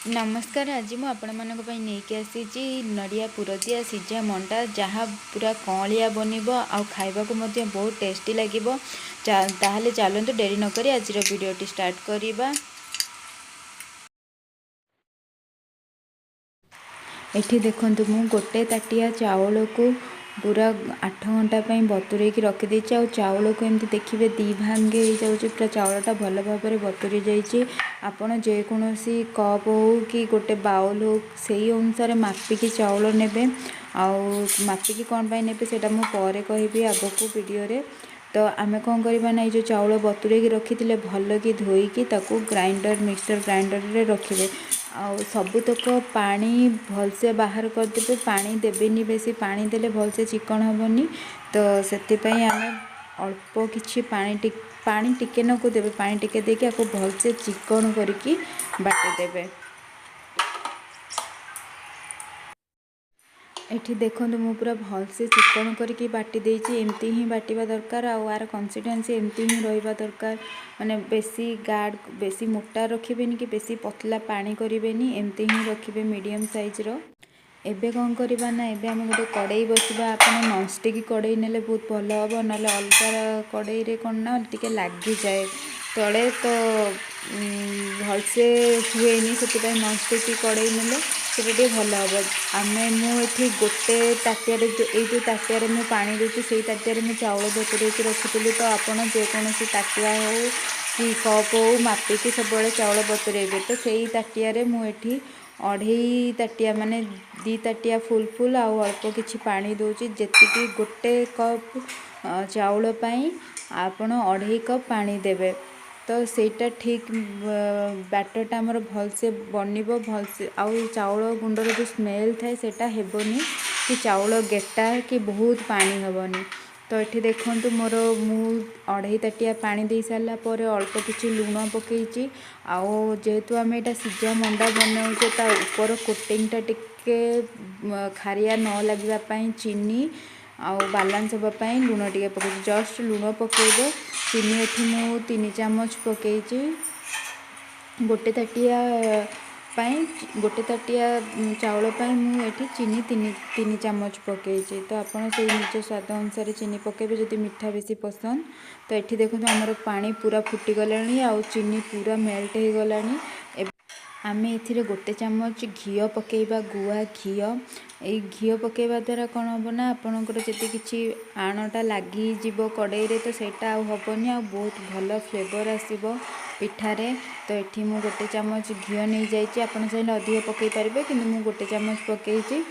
नमस्कार। आज मुझे आपण नहीं आसी नड़िया पुरदिया सीझा मंडा जहाँ पूरा कौलिया बनब आउ खाइबा को बहुत टेस्टी लगे। ताहले चलतु डेरी नक आज वीडियोटी स्टार्ट करवा। एठी देखंतु मु गोटे ताटिया चावल को पूरा 8 घंटा बतुरे रखीदे। चाउल को एमती देखिए दी भांगे हो पूरा चाउलटा भल भाव में बतुरी जाइए। आपड़ जेकोसी कप हो कि गोटे बाउल हो से अनुसार मापिकी चाउल ने मापिकी कौन पाई ने मुझे कहबी आग को वीडियो। तो आम कौन करवा ना जो चाउल बतुरे रखी भल कि धोईकी ग्राइंडर मिक्सर ग्राइंडर रे रखिए। आउ सबुतक पानी भलसे बाहर करदे। पानी देवेनि बेसी पानी देले भलसे चिकन हेबनी। तो से आम अल्प किछि पानी टिके नकु देवे। पानी टिके देके आपको भलसे चिकन करके बाटी देवे। एठी देखंतु मु पूरा भलसे चिकन करके बाटी देछि। एमती ही बाटिबा दरकार आर कंसिस्टेंसी एमती ही रहिबा दरकार। माने बेसी गाढ़ बेसी मोटा रखिबेनी कि बेसी पतला पानी करिवेनी, एमती ही रखिबे मीडियम साइज रो। एबे कौन करवा ना एबे आम गोटे कड़ई बसवा। आपन नॉनस्टिक कड़ई नेले बहुत भल हम ना अलग कड़ई रे कौन ना टिके लगी जाए तले तो भलसे हुए से नॉनस्टिक कड़ई नेले से भल हम। आम मुझे गोटे ताटिया जो ताटिया मुझे पानी दूसरी से ताटिया मुझे चाउल बतुरे रखी। तो आपड़ जेकोसी ताटिया हो कि कप हो मापिकी सब चाउल बतुरेबे। तो सही ताटिया मुझे 2.5 ताटिया माने 2 ताटिया फुल फुल आउ अल्प किछि पानी दूची। जेतिकी गोटे कप चाउल पाई आपन 2.5 कप पानी देवे। तो सेटा ठीक बैटरटा आमर भलसे बनिबो भलसे। आउ चाउल गुंडर जो स्मेल थाए सेटा हेबनी कि चाउल गेटा कि बहुत पानी हेबनी। तो ये देखंतु मोर मु 2.5 ताटिया पानी दे सारा पर अल्प किछि लुण पकईची। आउ जेहेतु आम एटा सीझा मंडा बनाऊे ता ऊपर कोटिंगटा टिके खारिया न लगे चीनी आउ बालांस होगापाई लुण टिके पकई। जस्ट लुण पकेब। चीनी एठी मु 3 चामच पकईची। गोटे ताटिया गोटे ताटिया चाउल मुझे चीनी 3 चामच पकईची। तो आपड़ से निज स्वाद अनुसार चीनी पकेबे जदि मीठा बेसी पसंद। तो ये देखो आमर पानी पूरा फुटीगला आउ चीनी पूरा मेल्ट हो गलानी। आम ए गोटे चामच घी पकेबा गुआ घी। ये घी पकेबा द्वारा कौन हम ना आपणकर जब कि आणटा लगी कड़ई रे तो सेटा हेनी आ बहुत भल फ्लेवर आसब पिठारे। तो ये मु गोटे चामच घी नहीं जाइए। आपड़ चाहिए अधिक पकई पारे कि मु गोटे चामच पकईची।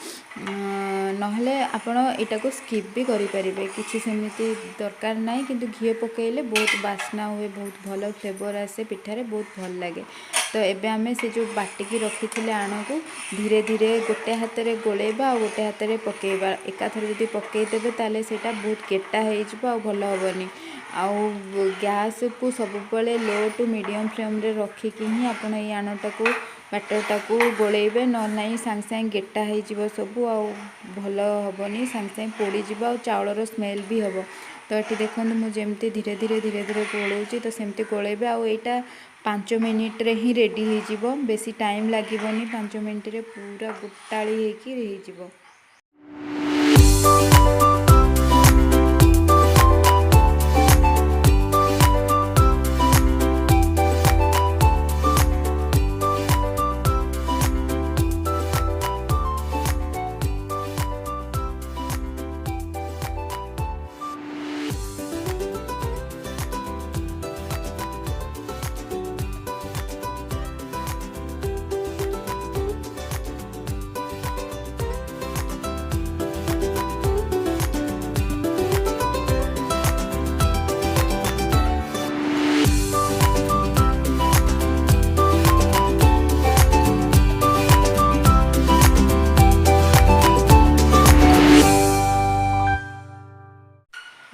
नहले आपण एटा को स्किप भी करें किसी सेमती दरकार ना कि घी पकईले बहुत बास्ना हुए बहुत भल फ्लेवर आसे पिठारे बहुत भल लगे। तो एबे आमे से जो बाटिकी रखी थे आण को धीरे धीरे गोटे हाथ में गोलेबा आ गोटे हाथ में पकेबा। एकाथर जब पकईदेवे ताले सेटा बहुत गेटा हो भल हेनी। आउ गैस को सब लो टू मीडियम फ्लेम रे रखिकी ही आपन ये आणटा को बैटरटा को गोलेबे ना सांगे सांगे गेटा हो सब भल हेनी सांगे पोड़ीज आ चाउलर स्मेल भी हम। तो ये देखो मुझे धीरे धीरे गोलूची। तो सेमती गोलेबे आईटा 5 मिनिट रे ही रेडी हो। बेसी टाइम लगे 5 मिनिट रे पूरा गोटाली हो।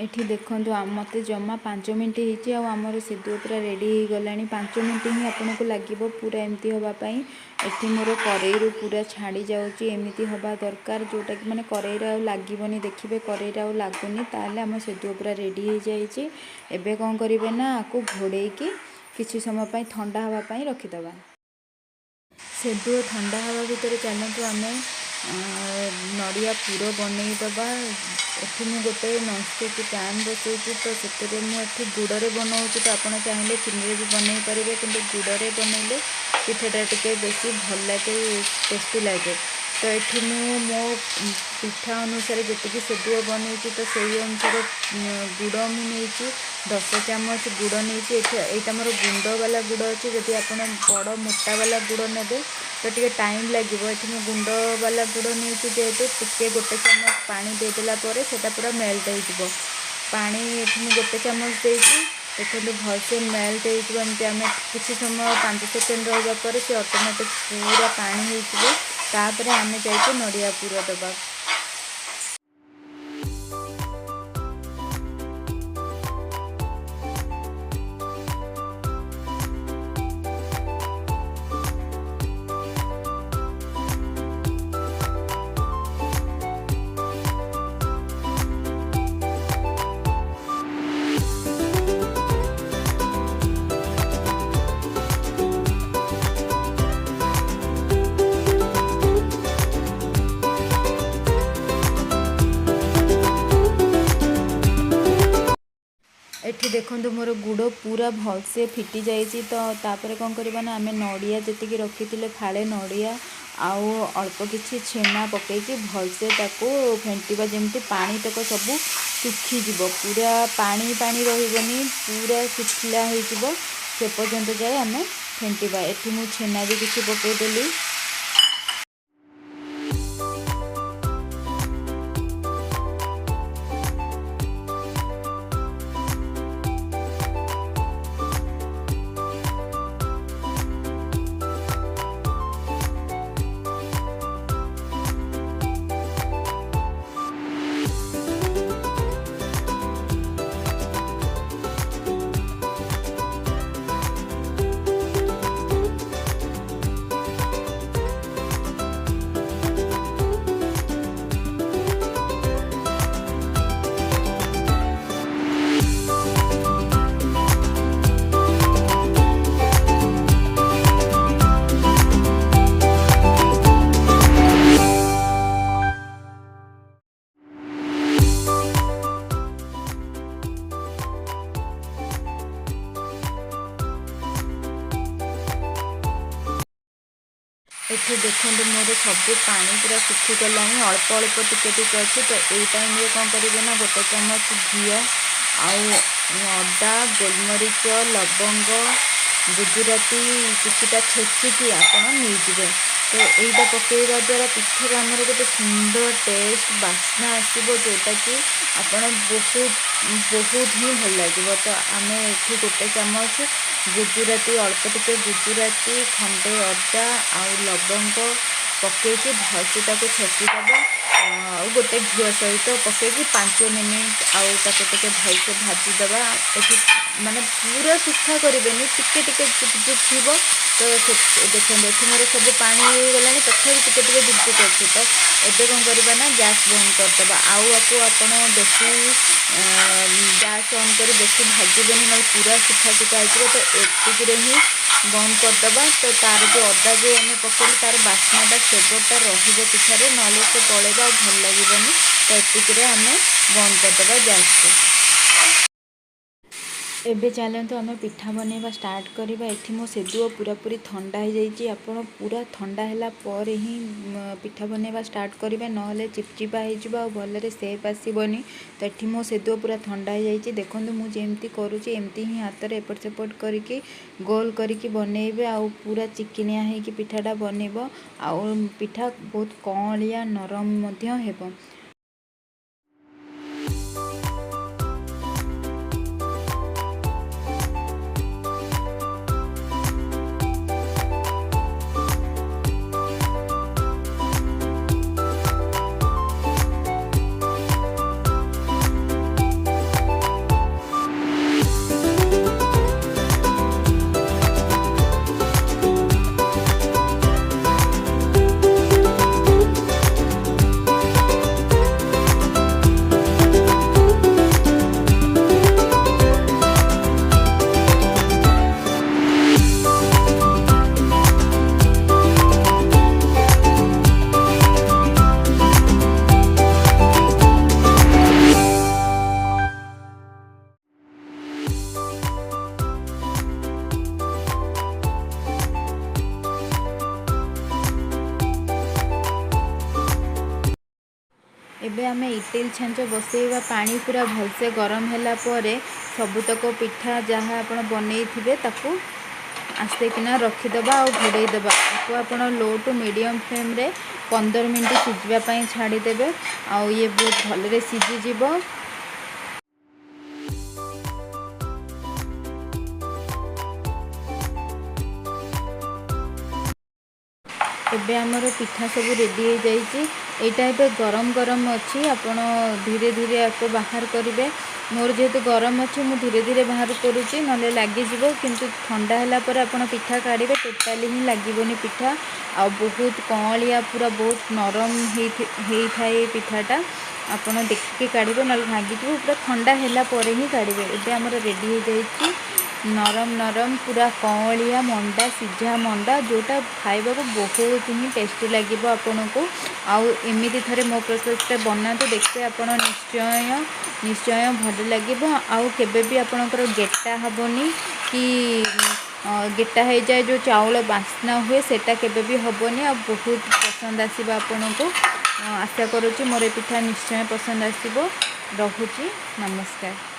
एठी देखंतु मत जमा 5 मिनट होती आमर सिद्धू पूरा रेडी हो गला। 5 मिनट ही आपन को लगे पूरा एमती हाँपाई। एठी मोर कड़ई पूरा छाड़ी जाऊँगी एमती हवा दरकार जोटा कि मैंने कड़ई लगनी देखिए कड़ई लगुनि ताले आम सिद्धू पूरा रेडी हो जाइए। एबे कौन करेंगे ना आपको घोड़े कि समय ठंडा हाँपाई रखीदबा। ସେଦୁଅ ଥଣ୍ଡା ହେବା ଭିତରେ ଚାଲନ୍ତୁ ଆମେ ନଡ଼ିଆ ପୁର ବନେଇଦେବା। ଏଠି ମୁଁ ଗୋଟେ ନନଷ୍ଟିକ୍ ପ୍ୟାନ୍ ବସାଇଛି, ତ ସେଥିରେ ମୁଁ ଏଠି ଗୁଡ଼ରେ ବନାଉଛି। ତ ଆପଣ ଚାହିଁଲେ ଚିନିରେ ବି ବନେଇ ପାରିବେ, କିନ୍ତୁ ଗୁଡ଼ରେ ବନେଇଲେ ପିଠାଟା ଟିକେ ବେଶୀ ଭଲ ଲାଗେ, ଟେଷ୍ଟି ଲାଗେ। ତ ଏଠି ମୁଁ ମୋ ପିଠା ଅନୁସାରେ ଯେତିକି ସେଦୁଅ ବନେଇଛି, ତ ସେଇ ଅନୁସାରେ ଗୁଡ଼ ମୁଁ ନେଇଛି 10 ଚାମଚ ଗୁଡ଼ ନେଇଛି। ଏଇଟା ମୋର ଗୁଣ୍ଡ ବାଲା ଗୁଡ଼ ଅଛି। ଯଦି ଆପଣ ବଡ଼ ମୋଟା ବାଲା ଗୁଡ଼ ନେବେ ତ ଟିକେ ଟାଇମ୍ ଲାଗିବ। ଏଠି ମୁଁ ଗୁଣ୍ଡ ବାଲା ଗୁଡ଼ ନେଇଛି ଯେହେତୁ ଟିକେ 1 ଚାମଚ ପାଣି ଦେଇଦେଲା ପରେ ସେଇଟା ପୁରା ମେଲ୍ଟ ହେଇଯିବ। ପାଣି ଏଠି ମୁଁ 1 ଚାମଚ ଦେଇଛି। ଦେଖନ୍ତୁ ଭଲସେ ମେଲ୍ଟ ହେଇଯିବ। ଏମିତି ଆମେ କିଛି ସମୟ 5 ସେକେଣ୍ଡ ରହିବା ପରେ ସେ ଅଟୋମେଟିକ୍ ପୁରା ପାଣି ହେଇଯିବ। ତାପରେ ଆମେ ଯାଇକି ନଡ଼ିଆ ପୁର ଦେବା। ଏଠି ଦେଖନ୍ତୁ ମୋର ଗୁଡ଼ ପୁରା ଭଲସେ ଫିଟି ଯାଇଛି। ତ ତାପରେ କ'ଣ କରିବା ନା, ଆମେ ନଡ଼ିଆ ଯେତିକି ରଖିଥିଲେ ଫାଳେ ନଡ଼ିଆ ଆଉ ଅଳ୍ପ କିଛି ଛେନା ପକାଇକି ଭଲସେ ତାକୁ ଫେଣ୍ଟିବା, ଯେମିତି ପାଣି ତକ ସବୁ ଶୁଖିଯିବ। ପୁରା ପାଣି ପାଣି ରହିବନି, ପୁରା ଶୁଖିଲା ହେଇଯିବ। ସେ ପର୍ଯ୍ୟନ୍ତ ଯାଏ ଆମେ ଫେଣ୍ଟିବା। ଏଠି ମୁଁ ଛେନା ବି କିଛି ପକାଇଦେଲି। ଏଠି ଦେଖନ୍ତୁ ମୋର ସବୁ ପାଣି ପୁରା ଶୁଖିଗଲାଣି, ଅଳ୍ପ ଅଳ୍ପ ଟିକେ ଟିକେ ଅଛି। ତ ଏଇ ଟାଇମ୍ରେ କ'ଣ କରିବେ ନା, 1 ଚାମଚ ଘିଅ ଆଉ ଅଦା, ଗୋଲମରିଚ, ଲବଙ୍ଗ, ଗୁଜୁରାତି କିଛିଟା ଛେଚିକି ଆପଣ ନେଇଯିବେ। ତ ଏଇଟା ପକାଇବା ଦ୍ୱାରା ପିଠାର ଆମର ଗୋଟେ ସୁନ୍ଦର ଟେଷ୍ଟ ବାସ୍ନା ଆସିବ, ଯେଉଁଟାକି ଆପଣ ବହୁତ ହିଁ ଭଲ ଲାଗିବ। ତ ଆମେ ଏଠି 1 ଚାମଚ ଗୁଜୁରାତି, ଅଳ୍ପ ଟିକେ ଗୁଜୁରାତି, ଖଣ୍ଡେ ଅଦା ଆଉ ଲବଙ୍ଗ ପକାଇକି ଭଲସେ ତାକୁ ଛେଚିଦେବା। ଆଉ ଗୋଟେ ଘିଅ ସହିତ ପକାଇକି 5 ମିନିଟ୍ ଆଉ ତାକୁ ଟିକେ ଭଲସେ ଭାଜିଦେବା। ଏଠି ମାନେ ପୁରା ଶୁଖା କରିବେନି, ଟିକେ ଟିକେ ଝିପ୍ ଥିବ। ତ ଦେଖନ୍ତୁ ଏଠି ମୋର ସବୁ ପାଣି ହେଇଗଲାଣି, ତଥାପି ଟିକେ ଟିକେ ଝିପ୍ ଅଛି। ତ ଏବେ କ'ଣ କରିବା ନା, ଗ୍ୟାସ୍ ବନ୍ଦ କରିଦେବା। ଆଉ ଆକୁ ଆପଣ ବେଶୀ ଗ୍ୟାସ୍ ଅନ୍ କରି ବେଶୀ ଭାଜିବେନି, ନହେଲେ ପୁରା ଶୁଖା ହେଇଯିବ। ତ ଏତିକିରେ ହିଁ ବନ୍ଦ କରିଦେବା। ତ ତାର ଯେଉଁ ଅଦା ଯେଉଁ ଆମେ ପକାଇଲୁ, ତାର ବାସ୍ନାଟା ଫ୍ଲେଭରଟା ରହିବ ପିଠାରେ, ନହେଲେ ସେ ପଳେଇବ ଆଉ ଭଲ ଲାଗିବନି। ତ ଏତିକିରେ ଆମେ ବନ୍ଦ କରିଦେବା ଗ୍ୟାସ୍କୁ। ଏବେ ଚାଲନ୍ତୁ ଆମେ ପିଠା ବନେଇବା ଷ୍ଟାର୍ଟ କରିବା। ଏଠି ମୋ ସେଦୁଅ ପୁରାପୁରି ଥଣ୍ଡା ହେଇଯାଇଛି। ଆପଣ ପୁରା ଥଣ୍ଡା ହେଲା ପରେ ହିଁ ପିଠା ବନେଇବା ଷ୍ଟାର୍ଟ କରିବେ, ନହେଲେ ଚିପଚିପା ହେଇଯିବ ଆଉ ଭଲରେ ସେପ୍ ଆସିବନି। ତ ଏଠି ମୋ ସେଦୁଅ ପୁରା ଥଣ୍ଡା ହେଇଯାଇଛି। ଦେଖନ୍ତୁ ମୁଁ ଯେମିତି କରୁଛି ଏମିତି ହିଁ ହାତରେ ଏପଟ ସେପଟ କରିକି ଗୋଲ କରିକି ବନେଇବେ, ଆଉ ପୁରା ଚିକିଣିଆ ହେଇକି ପିଠାଟା ବନେଇବ। ଆଉ ପିଠା ବହୁତ କଅଁଳିଆ ନରମ ମଧ୍ୟ ହେବ। एबे आमे इटिल छांच बसैवा पानी पूरा भलसे गरम होला परे सबुतक पिठा जहाँ आपण बनैथिबे ताकू आस्ते किना रखिदेबा और घोड़ेदेबा। आपको आपण लो टू मीडियम फ्लेम रे 15 मिनट सिझापी छाड़ीदेवे आउ ये बहुत भलरे सिझीज। एबे आमर पिठा सब रेडी हो जाइए। यहाँ एबे गरम गरम अच्छी आपण धीरे धीरे आपको बाहर करेंगे। मोर जेहेतु गरम अच्छी मुझे धीरे धीरे बाहर करुच्ची ना लगिज किंतु ठंडा है पर आप पिठा काढ़े टोटाली ही लगभग पिठा आ बहुत कौलिया पूरा बहुत नरम होता है पिठाटा। आपड़ देखिए काढ़े ना भांगी पूरा ठंडा है पर ही काढ़े। एबे आमर रेडी हो जाइए नरम नरम पूरा कौलिया मंडा सिझा मंडा जोटा खाइबा को बहुत ही टेस्टी लगे आपन को। आउ एमती थे मो प्रोसेस बनातु देखते आप निश्चय निश्चय भल लगे। आउ केबे भी आपणकर गेटा हेनी कि गेटा हो जाए जो चाउल बास्ना हुए सेटा केबे भी हेनी आ बहुत पसंद आसो आपन को। आशा करुच्ची मोर पिठा निश्चय पसंद आसो। रहुची नमस्कार।